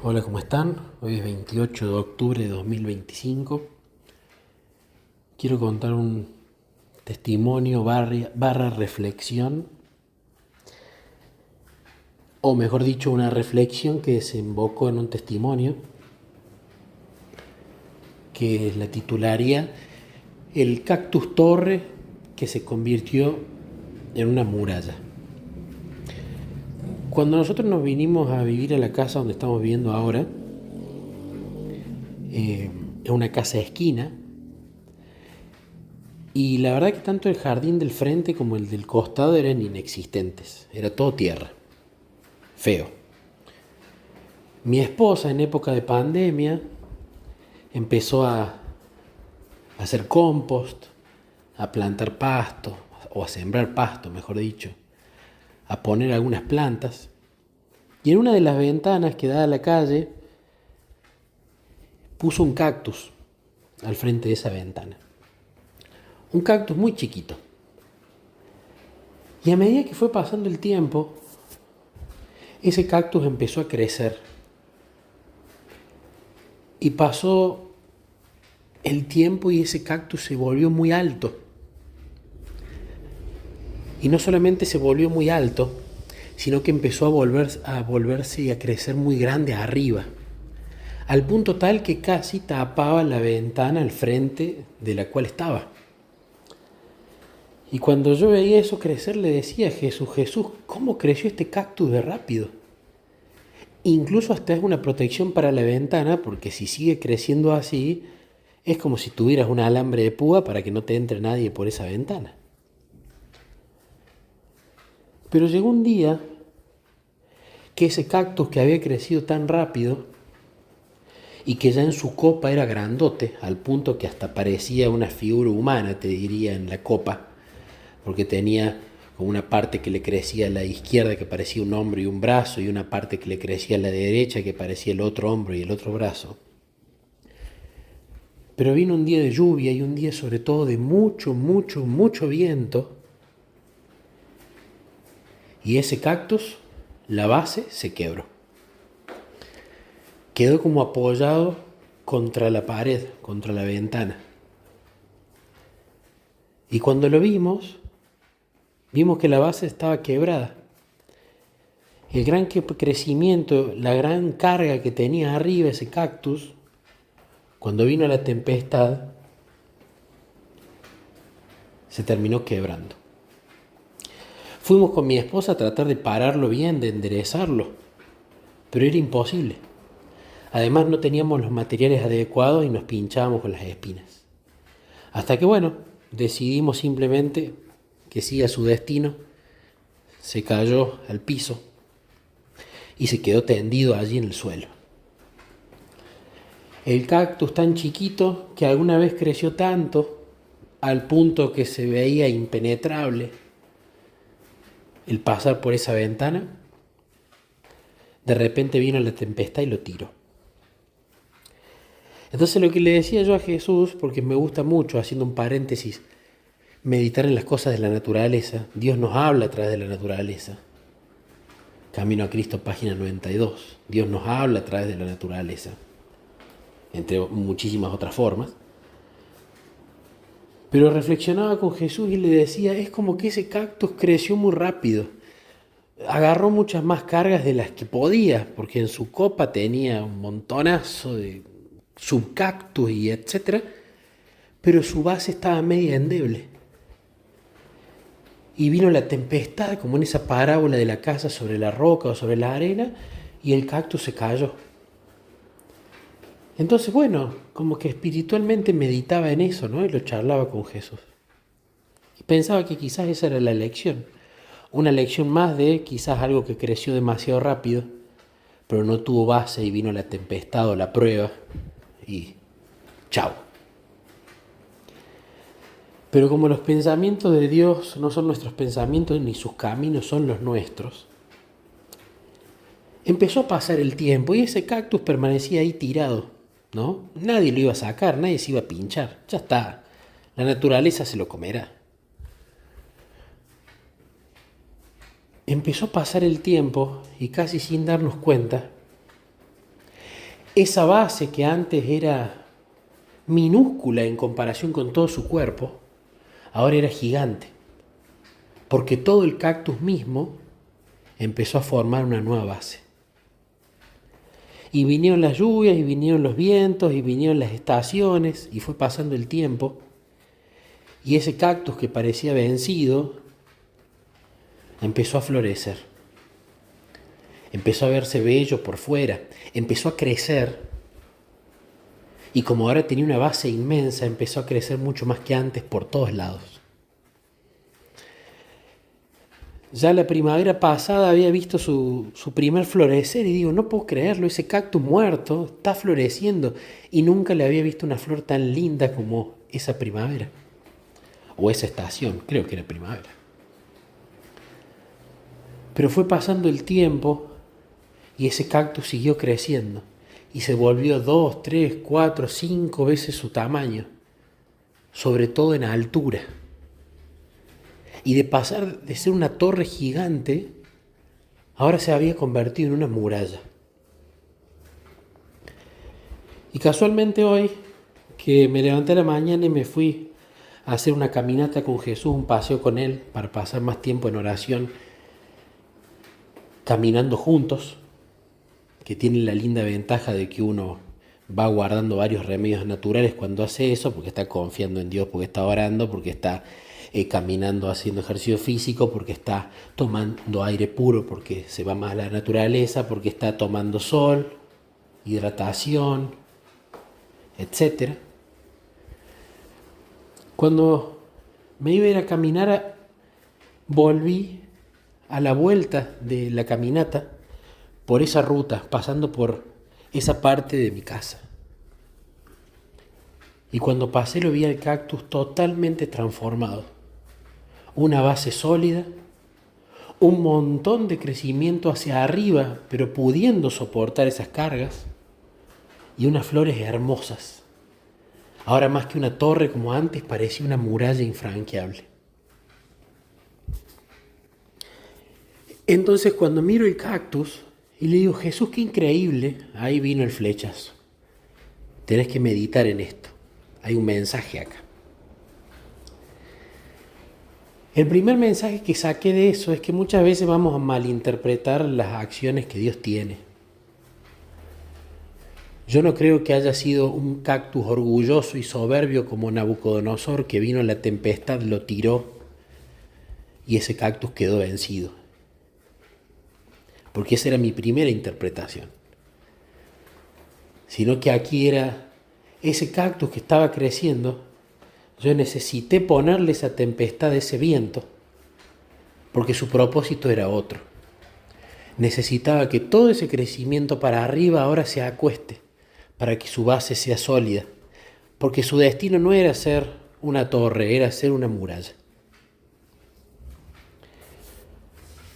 Hola, ¿cómo están? Hoy es 28 de octubre de 2025. Quiero contar un testimonio barra reflexión, o mejor dicho, una reflexión que desembocó en un testimonio que la titularía El cactus torre que se convirtió en una muralla. Cuando nosotros nos vinimos a vivir a la casa donde estamos viviendo ahora, es una casa de esquina. Y la verdad que tanto el jardín del frente como el del costado eran inexistentes. Era todo tierra. Feo. Mi esposa en época de pandemia empezó a hacer compost, a plantar pasto, o a sembrar pasto, mejor dicho, a poner algunas plantas. Y en una de las ventanas que da a la calle puso un cactus al frente de esa ventana. Un cactus muy chiquito. Y a medida que fue pasando el tiempo, ese cactus empezó a crecer. Y pasó el tiempo y ese cactus se volvió muy alto. Y no solamente se volvió muy alto, sino que empezó a volverse y a crecer muy grande arriba. Al punto tal que casi tapaba la ventana al frente de la cual estaba. Y cuando yo veía eso crecer le decía a Jesús, Jesús, ¿cómo creció este cactus de rápido? Incluso hasta es una protección para la ventana, porque si sigue creciendo así, es como si tuvieras un alambre de púa para que no te entre nadie por esa ventana. Pero llegó un día que ese cactus que había crecido tan rápido y que ya en su copa era grandote, al punto que hasta parecía una figura humana, te diría, en la copa, porque tenía como una parte que le crecía a la izquierda que parecía un hombro y un brazo, y una parte que le crecía a la derecha que parecía el otro hombro y el otro brazo. Pero vino un día de lluvia y un día sobre todo de mucho, mucho, mucho viento, y ese cactus, la base se quebró. Quedó como apoyado contra la pared, contra la ventana. Y cuando lo vimos que la base estaba quebrada. El gran crecimiento, la gran carga que tenía arriba ese cactus, cuando vino la tempestad, se terminó quebrando. Fuimos con mi esposa a tratar de pararlo bien, de enderezarlo, pero era imposible. Además no teníamos los materiales adecuados y nos pinchábamos con las espinas. Hasta que decidimos simplemente que siga su destino. Se cayó al piso y se quedó tendido allí en el suelo. El cactus tan chiquito que alguna vez creció tanto al punto que se veía impenetrable el pasar por esa ventana, de repente vino la tempestad y lo tiró. Entonces lo que le decía yo a Jesús, porque me gusta mucho, haciendo un paréntesis, meditar en las cosas de la naturaleza. Dios nos habla a través de la naturaleza. Camino a Cristo, página 92. Dios nos habla a través de la naturaleza, entre muchísimas otras formas. Pero reflexionaba con Jesús y le decía, es como que ese cactus creció muy rápido. Agarró muchas más cargas de las que podía, porque en su copa tenía un montonazo de subcactus y etcétera, pero su base estaba media endeble. Y vino la tempestad, como en esa parábola de la casa sobre la roca o sobre la arena, y el cactus se cayó. Entonces, como que espiritualmente meditaba en eso, ¿no? Y lo charlaba con Jesús. Y pensaba que quizás esa era la lección. Una lección más de quizás algo que creció demasiado rápido, pero no tuvo base y vino la tempestad o la prueba y chao. Pero como los pensamientos de Dios no son nuestros pensamientos ni sus caminos son los nuestros, empezó a pasar el tiempo y ese cactus permanecía ahí tirado, ¿no? Nadie lo iba a sacar, nadie se iba a pinchar, ya está, la naturaleza se lo comerá. Empezó a pasar el tiempo y casi sin darnos cuenta, esa base que antes era minúscula en comparación con todo su cuerpo, ahora era gigante, porque todo el cactus mismo empezó a formar una nueva base. Y vinieron las lluvias, y vinieron los vientos, y vinieron las estaciones, y fue pasando el tiempo, y ese cactus que parecía vencido empezó a florecer, empezó a verse bello por fuera, empezó a crecer, y como ahora tenía una base inmensa, empezó a crecer mucho más que antes por todos lados. Ya la primavera pasada había visto su primer florecer y digo, no puedo creerlo, ese cactus muerto está floreciendo, y nunca le había visto una flor tan linda como esa primavera, o esa estación, creo que era primavera. Pero fue pasando el tiempo y ese cactus siguió creciendo y se volvió 2, 3, 4, 5 veces su tamaño, sobre todo en altura. Y de pasar de ser una torre gigante, ahora se había convertido en una muralla. Y casualmente hoy, que me levanté a la mañana y me fui a hacer una caminata con Jesús, un paseo con Él, para pasar más tiempo en oración, caminando juntos, que tiene la linda ventaja de que uno va guardando varios remedios naturales cuando hace eso, porque está confiando en Dios, porque está orando, porque está caminando, haciendo ejercicio físico, porque está tomando aire puro, porque se va más a la naturaleza, porque está tomando sol, hidratación, etc. Cuando me iba a ir a caminar, volví a la vuelta de la caminata por esa ruta, pasando por esa parte de mi casa. Y cuando pasé lo vi al cactus totalmente transformado. Una base sólida, un montón de crecimiento hacia arriba, pero pudiendo soportar esas cargas, y unas flores hermosas. Ahora más que una torre como antes, parecía una muralla infranqueable. Entonces cuando miro el cactus y le digo, Jesús, qué increíble, ahí vino el flechazo. Tenés que meditar en esto. Hay un mensaje acá. El primer mensaje que saqué de eso es que muchas veces vamos a malinterpretar las acciones que Dios tiene. Yo no creo que haya sido un cactus orgulloso y soberbio como Nabucodonosor, que vino la tempestad, lo tiró y ese cactus quedó vencido. Porque esa era mi primera interpretación. Sino que aquí era ese cactus que estaba creciendo. Yo necesité ponerle esa tempestad, ese viento, porque su propósito era otro. Necesitaba que todo ese crecimiento para arriba ahora se acueste, para que su base sea sólida, porque su destino no era ser una torre, era ser una muralla.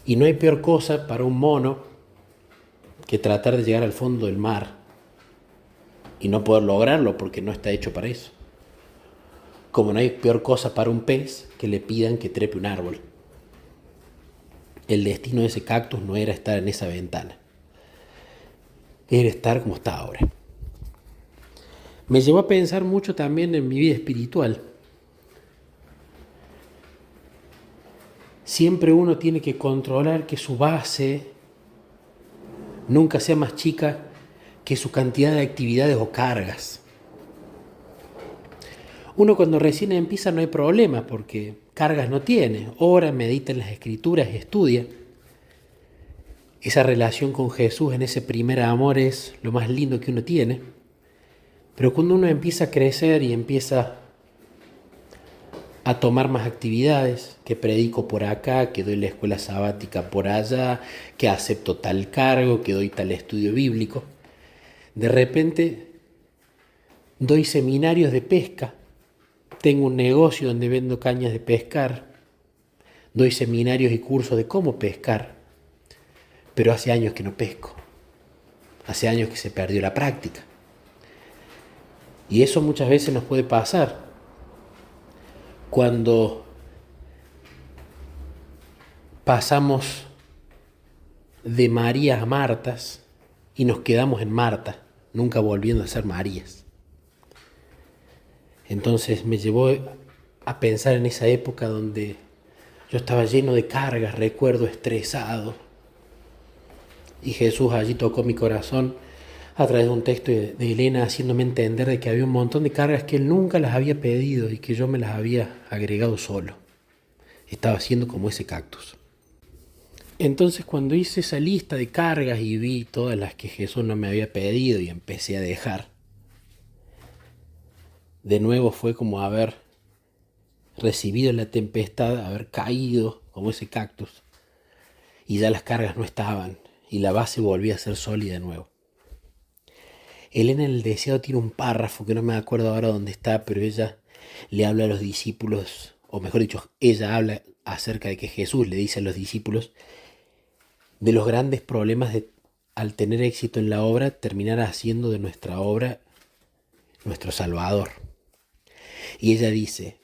Y no hay peor cosa para un mono que tratar de llegar al fondo del mar y no poder lograrlo porque no está hecho para eso. Como no hay peor cosa para un pez que le pidan que trepe un árbol. El destino de ese cactus no era estar en esa ventana, era estar como está ahora. Me llevó a pensar mucho también en mi vida espiritual. Siempre uno tiene que controlar que su base nunca sea más chica que su cantidad de actividades o cargas. Uno cuando recién empieza no hay problema porque cargas no tiene. Ora, medita en las escrituras, estudia. Esa relación con Jesús en ese primer amor es lo más lindo que uno tiene. Pero cuando uno empieza a crecer y empieza a tomar más actividades, que predico por acá, que doy la escuela sabática por allá, que acepto tal cargo, que doy tal estudio bíblico, de repente doy seminarios de pesca, tengo un negocio donde vendo cañas de pescar, doy seminarios y cursos de cómo pescar, pero hace años que no pesco, hace años que se perdió la práctica. Y eso muchas veces nos puede pasar cuando pasamos de María a Martas y nos quedamos en Marta. nunca volviendo a ser Marías. Entonces me llevó a pensar en esa época donde yo estaba lleno de cargas, recuerdo estresado, y Jesús allí tocó mi corazón a través de un texto de Elena, haciéndome entender de que había un montón de cargas que él nunca las había pedido y que yo me las había agregado solo. Estaba siendo como ese cactus. Entonces cuando hice esa lista de cargas y vi todas las que Jesús no me había pedido y empecé a dejar, de nuevo fue como haber recibido la tempestad, haber caído como ese cactus y ya las cargas no estaban y la base volvía a ser sólida de nuevo. Elena en el deseado tiene un párrafo que no me acuerdo ahora dónde está, pero ella le habla a los discípulos, o mejor dicho, ella habla acerca de que Jesús le dice a los discípulos de los grandes problemas de, al tener éxito en la obra, terminar haciendo de nuestra obra nuestro Salvador. Y ella dice,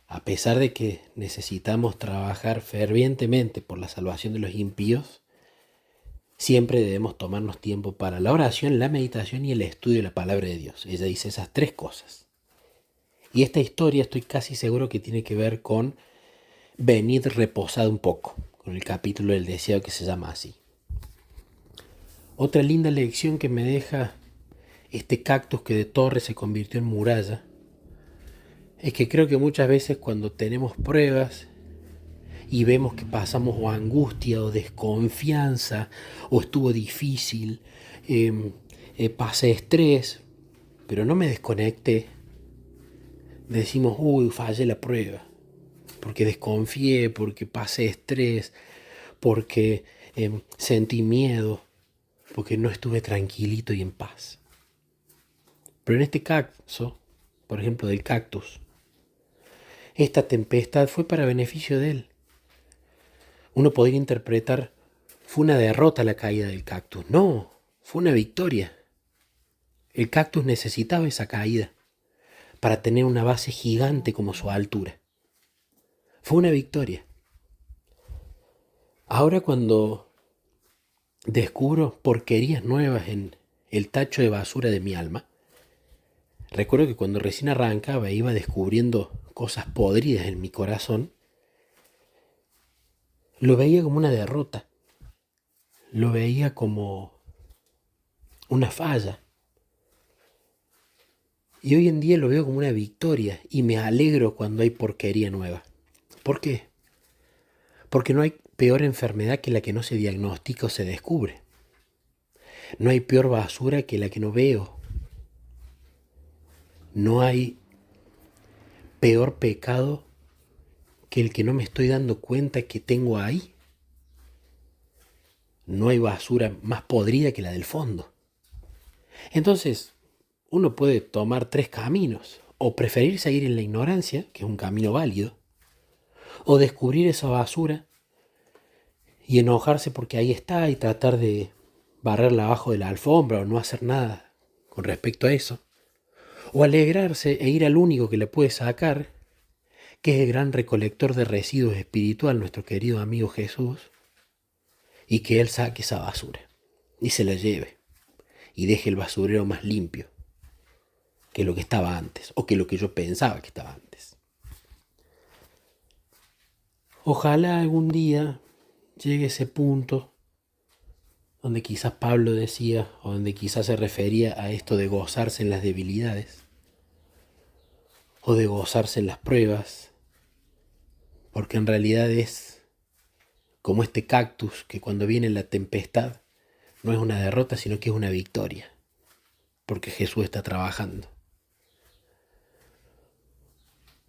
a pesar de que necesitamos trabajar fervientemente por la salvación de los impíos, siempre debemos tomarnos tiempo para la oración, la meditación y el estudio de la palabra de Dios. Ella dice esas tres cosas. Y esta historia estoy casi seguro que tiene que ver con venid reposad un poco, con el capítulo del deseo que se llama así. Otra linda lección que me deja este cactus que de torre se convirtió en muralla es que creo que muchas veces cuando tenemos pruebas y vemos que pasamos o angustia o desconfianza o estuvo difícil, pasé estrés, pero no me desconecté, decimos, uy, fallé la prueba, porque desconfié, porque pasé estrés, porque sentí miedo, porque no estuve tranquilito y en paz. Pero en este caso, por ejemplo del cactus, esta tempestad fue para beneficio de él. Uno podría interpretar, fue una derrota la caída del cactus. No, fue una victoria. El cactus necesitaba esa caída para tener una base gigante como su altura. Fue una victoria. Ahora cuando descubro porquerías nuevas en el tacho de basura de mi alma, recuerdo que cuando recién arrancaba iba descubriendo cosas podridas en mi corazón, lo veía como una derrota, lo veía como una falla. Y hoy en día lo veo como una victoria y me alegro cuando hay porquería nueva. ¿Por qué? Porque no hay peor enfermedad que la que no se diagnostica o se descubre. No hay peor basura que la que no veo. No hay peor pecado que el que no me estoy dando cuenta que tengo ahí. No hay basura más podrida que la del fondo. Entonces, uno puede tomar tres caminos, o preferir seguir en la ignorancia, que es un camino válido, o descubrir esa basura y enojarse porque ahí está y tratar de barrerla abajo de la alfombra o no hacer nada con respecto a eso, o alegrarse e ir al único que le puede sacar, que es el gran recolector de residuos espiritual, nuestro querido amigo Jesús, y que Él saque esa basura y se la lleve y deje el basurero más limpio que lo que estaba antes, o que lo que yo pensaba que estaba antes. Ojalá algún día llegue ese punto donde quizás Pablo decía, o donde quizás se refería a esto de gozarse en las debilidades, o de gozarse en las pruebas, porque en realidad es como este cactus que cuando viene la tempestad no es una derrota, sino que es una victoria, porque Jesús está trabajando.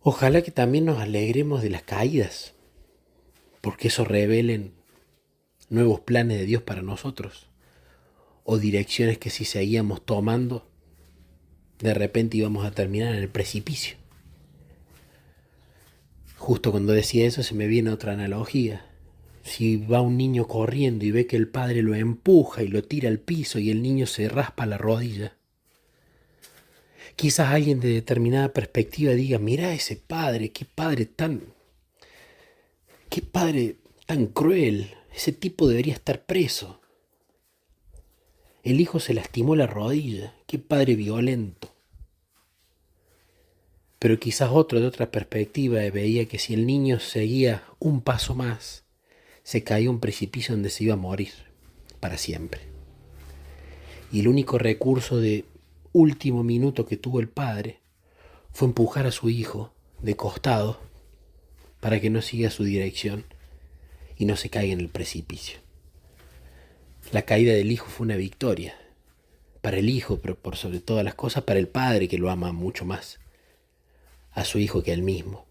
Ojalá que también nos alegremos de las caídas, porque eso revelen nuevos planes de Dios para nosotros, o direcciones que si seguíamos tomando, de repente íbamos a terminar en el precipicio. Justo cuando decía eso se me viene otra analogía. Si va un niño corriendo y ve que el padre lo empuja y lo tira al piso y el niño se raspa la rodilla, quizás alguien de determinada perspectiva diga, mira ese padre, qué padre tan cruel, ese tipo debería estar preso. El hijo se lastimó la rodilla. Qué padre violento. Pero quizás otro de otra perspectiva veía que si el niño seguía un paso más, se caía a un precipicio donde se iba a morir para siempre. Y el único recurso de último minuto que tuvo el padre fue empujar a su hijo de costado para que no siga su dirección y no se caiga en el precipicio. La caída del hijo fue una victoria para el hijo, pero por sobre todas las cosas para el padre, que lo ama mucho más a su hijo que a él mismo.